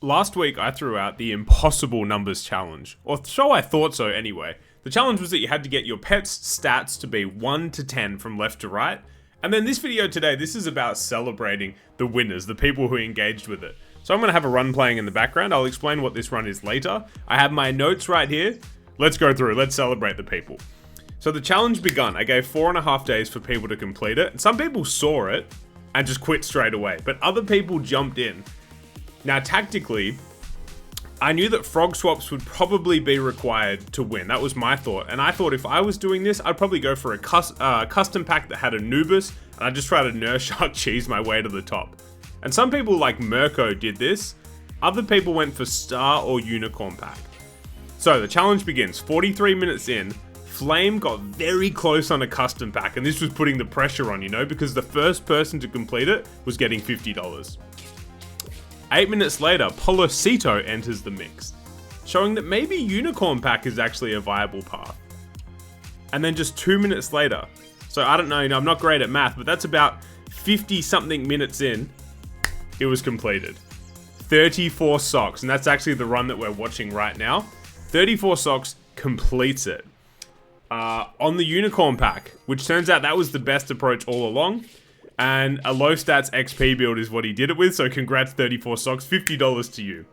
last week I threw out the impossible numbers challenge, or so I thought so anyway. The challenge was that you had to get your pet's stats to be 1 to 10 from left to right. And then this video today, this is about celebrating the winners, the people who engaged with it. So I'm going to have a run playing in the background. I'll explain what this run is later. I have my notes right here. Let's go through, let's celebrate the people. So the challenge begun. I gave 4.5 days for people to complete it. And some people saw it and just quit straight away, but other people jumped in. Now, tactically, I knew that frog swaps would probably be required to win. That was my thought. And I thought if I was doing this, I'd probably go for a custom pack that had Anubis, and I'd just try to Nershark cheese my way to the top. And some people like Mirko did this. Other people went for Star or Unicorn pack. So the challenge begins. 43 minutes in, Flame got very close on a custom pack, and this was putting the pressure on, you know, because the first person to complete it was getting $50. 8 minutes later, Polosito enters the mix, showing that maybe Unicorn pack is actually a viable path. And then just 2 minutes later, so I don't know, I'm not great at math, but that's about 50 something minutes in, it was completed. 34 socks, and that's actually the run that we're watching right now. 34 socks completes it. On the Unicorn pack, which turns out that was the best approach all along. And a low stats XP build is what he did it with, so congrats 34 socks, $50 to you.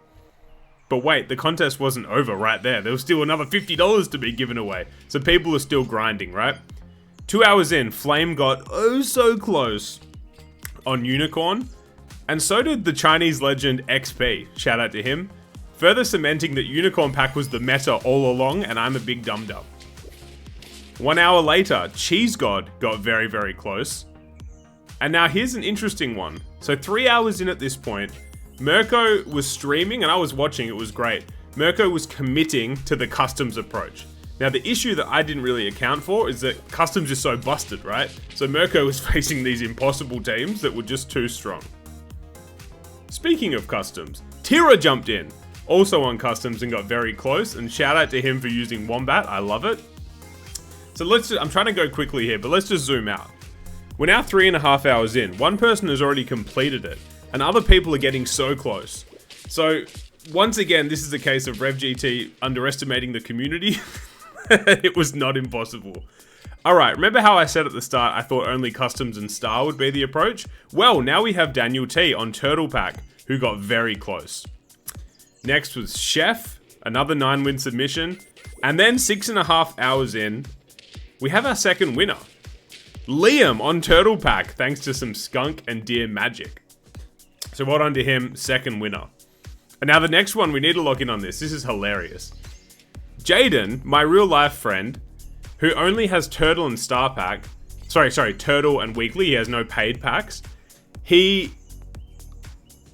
But wait, the contest wasn't over right there. There was still another $50 to be given away. So people are still grinding, right? 2 hours in, Flame got oh so close on Unicorn. And so did the Chinese legend XP, shout out to him. Further cementing that Unicorn pack was the meta all along, and I'm a big dum-dum. 1 hour later, Cheese God got very, very close. And now here's an interesting one. So 3 hours in at this point, Mirko was streaming and I was watching, it was great. Mirko was committing to the customs approach. Now the issue that I didn't really account for is that customs is so busted, right? So Mirko was facing these impossible teams that were just too strong. Speaking of customs, Tira jumped in, also on customs and got very close, and shout out to him for using Wombat, I love it. So I'm trying to go quickly here, but let's just zoom out. We're now 3.5 hours in. One person has already completed it, and other people are getting so close. So, once again, this is a case of RevGT underestimating the community. It was not impossible. Alright, remember how I said at the start I thought only Customs and Star would be the approach? Well, now we have Daniel T on Turtle Pack, who got very close. Next was Chef, another 9-win submission. And then 6.5 hours in, we have our second winner. Liam on Turtle Pack, thanks to some skunk and deer magic. So well done to him, second winner. And now the next one, we need to log in on this. This is hilarious. Jaden, my real life friend, who only has Turtle and Star Pack. Sorry, Turtle and Weekly. He has no paid packs. He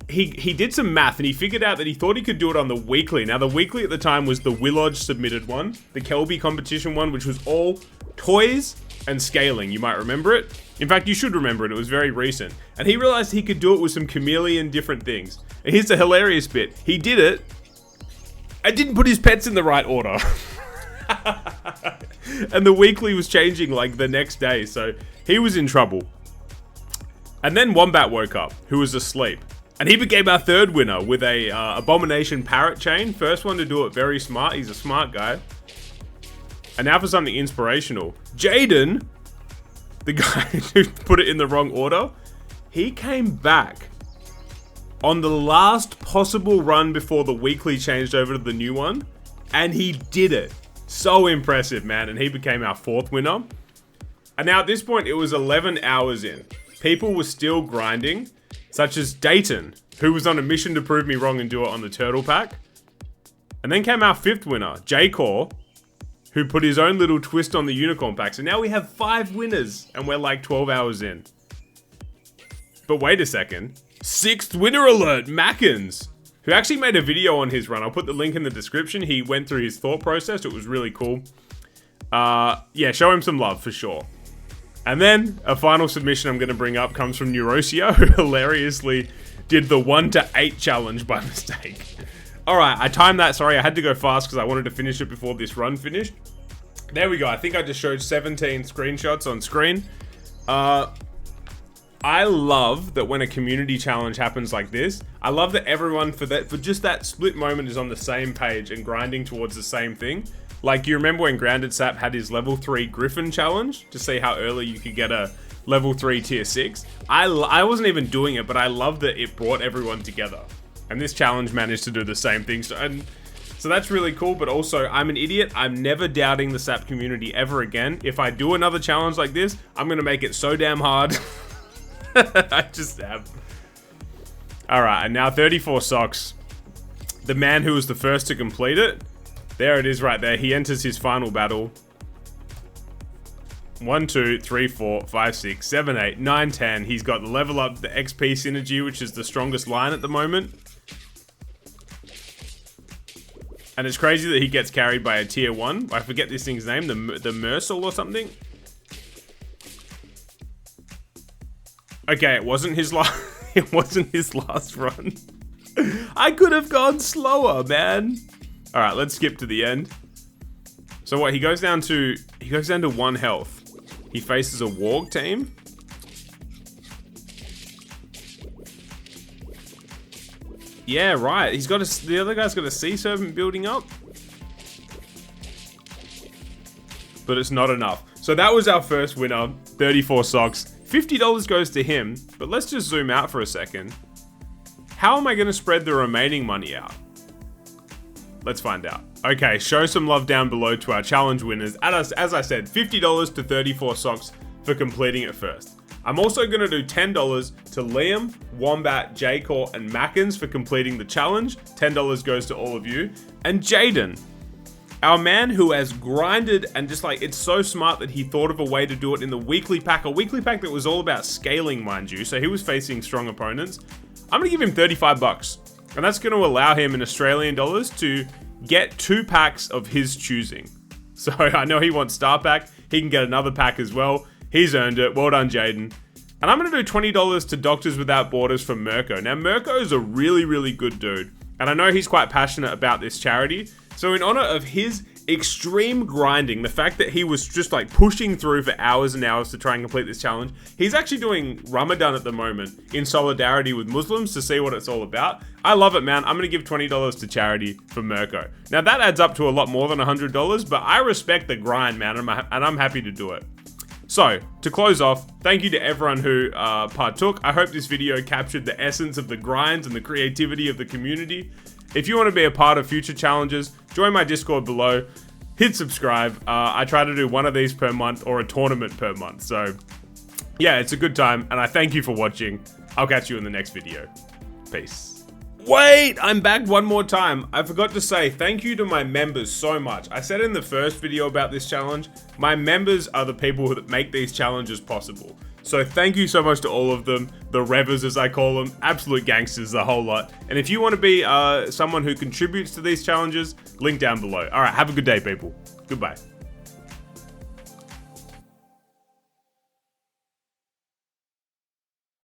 did some math and he figured out that he thought he could do it on the Weekly. Now the Weekly at the time was the Willodge submitted one, the Kelby competition one, which was all toys and scaling. You might remember it. In fact, you should remember it. It was very recent. And he realized he could do it with some chameleon different things. And here's the hilarious bit. He did it and didn't put his pets in the right order. And the Weekly was changing like the next day. So he was in trouble. And then Wombat woke up, who was asleep. And he became our third winner with a Abomination Parrot Chain. First one to do it, very smart. He's a smart guy. And now for something inspirational. Jaden, the guy who put it in the wrong order, he came back on the last possible run before the Weekly changed over to the new one. And he did it. So impressive, man. And he became our fourth winner. And now at this point, it was 11 hours in. People were still grinding, such as Dayton, who was on a mission to prove me wrong and do it on the Turtle Pack. And then came our fifth winner, J-Core, who put his own little twist on the Unicorn Pack. So now we have 5 winners, and we're like 12 hours in. But wait a second. 6th winner alert, Mackins, who actually made a video on his run. I'll put the link in the description. He went through his thought process. It was really cool. Yeah, show him some love for sure. And then a final submission I'm going to bring up comes from Neurosia, who hilariously did the 1 to 8 challenge by mistake. Alright, I timed that. Sorry, I had to go fast because I wanted to finish it before this run finished. There we go. I think I just showed 17 screenshots on screen. I love that when a community challenge happens like this, I love that everyone for just that split moment is on the same page and grinding towards the same thing. Like, you remember when Grounded Sap had his level 3 Griffin challenge to see how early you could get a level 3 tier 6? I wasn't even doing it, but I love that it brought everyone together. And this challenge managed to do the same thing. So that's really cool, but also, I'm an idiot. I'm never doubting the Sap community ever again. If I do another challenge like this, I'm gonna make it so damn hard. I just have. Alright, and now 34 socks. The man who was the first to complete it. There it is right there. He enters his final battle. 1, 2, 3, 4, 5, 6, 7, 8, 9, 10. He's got the level up, the XP synergy, which is the strongest line at the moment. And it's crazy that he gets carried by a tier 1. I forget this thing's name. The Mercil or something. Okay, it wasn't his last. It wasn't his last run. I could have gone slower, man. All right, let's skip to the end. So what? He goes down to 1 health. He faces a Warg team. Yeah, right. He's got the other guy's got a Sea Servant building up, but it's not enough. So that was our first winner. 34 socks. $50 goes to him, but let's just zoom out for a second. How am I going to spread the remaining money out? Let's find out. Okay, show some love down below to our challenge winners. As I said, $50 to 34 socks for completing it first. I'm also going to do $10 to Liam, Wombat, J-Core, and Mackins for completing the challenge. $10 goes to all of you. And Jaden, our man who has grinded and just like, it's so smart that he thought of a way to do it in the weekly pack. A weekly pack that was all about scaling, mind you. So he was facing strong opponents. I'm going to give him 35 bucks. And that's going to allow him in Australian dollars to get 2 packs of his choosing. So I know he wants Star Pack. He can get another pack as well. He's earned it. Well done, Jaden. And I'm going to do $20 to Doctors Without Borders from Mirko. Now, Mirko is a really, really good dude. And I know he's quite passionate about this charity. So in honor of his extreme grinding, the fact that he was just like pushing through for hours and hours to try and complete this challenge, he's actually doing Ramadan at the moment in solidarity with Muslims to see what it's all about. I love it, man. I'm going to give $20 to charity for Mirko. Now that adds up to a lot more than $100, but I respect the grind, man, and I'm happy to do it. So, to close off, thank you to everyone who partook. I hope this video captured the essence of the grinds and the creativity of the community. If you want to be a part of future challenges, join my Discord below. Hit subscribe. I try to do one of these per month or a tournament per month. So, yeah, it's a good time. And I thank you for watching. I'll catch you in the next video. Peace. Wait, I'm back one more time. I forgot to say thank you to my members so much. I said in the first video about this challenge, my members are the people that make these challenges possible. So thank you so much to all of them, the Revers as I call them, absolute gangsters, the whole lot. And if you want to be someone who contributes to these challenges, link down below. All right, have a good day, people. Goodbye.